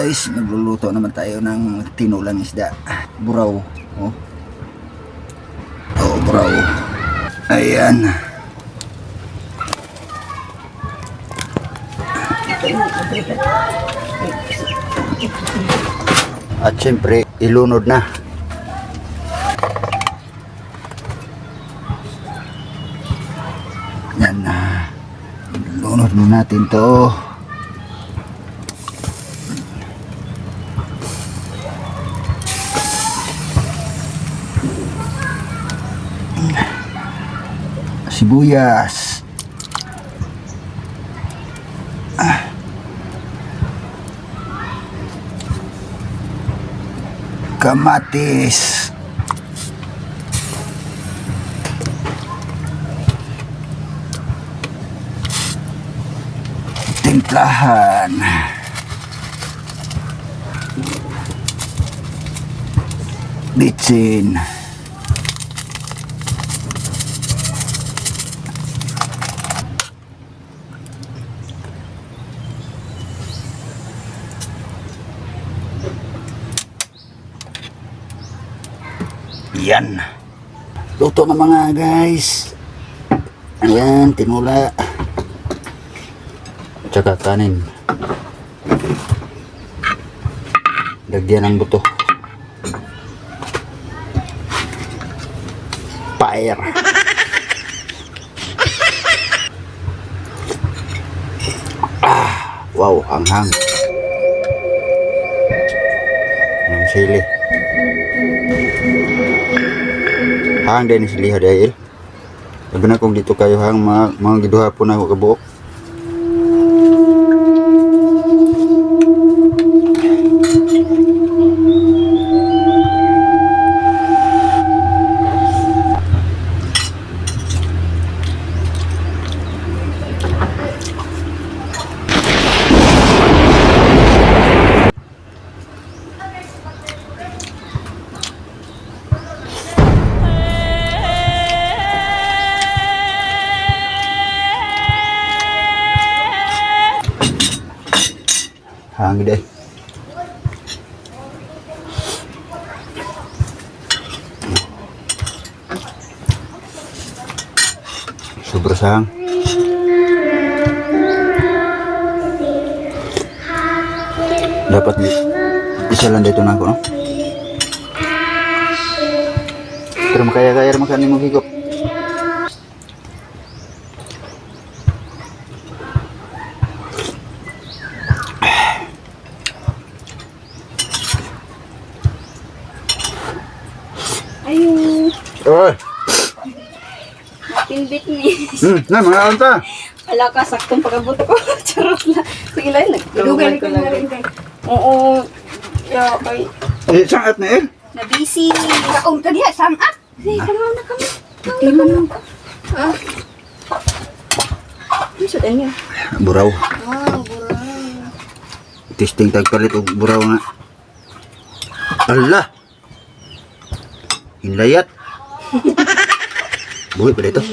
guys, nagluluto naman tayo ng tinulang isda. Buraw. Oh. Oh, buraw. Ayan. At syempre, ilunod na. Yan na. Ilunod na natin to. Sibuyas. Kamatis. Timplahan. Bitsin. Yan. Luto na mga guys. Ayan, tinula. Tsaka kanin. Lagyan ng buto. Fire. Wow, anghang. Ang sili. Hang din sili dahil labi na kung dito kayo hang mga giduha po na ako kabuok. Hang deh. Super sang. Dapat bisa lang dito na ako, no? Pero makaya-kaya makan mo higop. Ayun. Oy. Pinbit ni. Na mga anta. Ala ka, saktong pagabot ko. Charot lang. Sige lang, nagdugay ko lang. Oo. Ya, kay. Sangat na eh. Na-busy. Kaong ka diha, sangat. Sige, kamaw na kami. Timan lang ko. Ah. Ano sa niya? Buraw. Buraw. Testing tagpalit og buraw nga. Allah. Hinlayat. Buhay pa dito.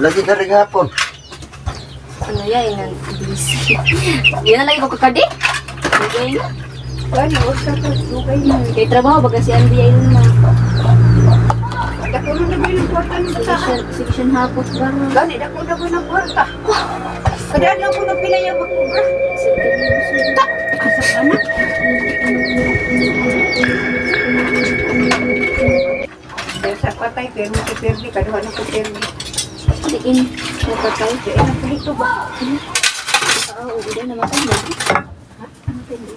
Lagi ka rin hapon. Ano yan, yung busy. Yan na lang yung kakadi. Okay na. Gani, huwag ka pa. Okay na. Kaya trabaho, baga si Andy ay yun na. Dako na ba yung kwarta ni sa Section hapot ba? Gani, dako na ba yung kwarta? Kadaan lang ko na pinayabag ko ba? Tak! Asa ka na? Dahil sa patay, pero mo perdi, kaduha na ko perdi. Diin, kapatay. Dahil na po dito ba? Oo, uwi na naman tayo. Ha? Ano pwede?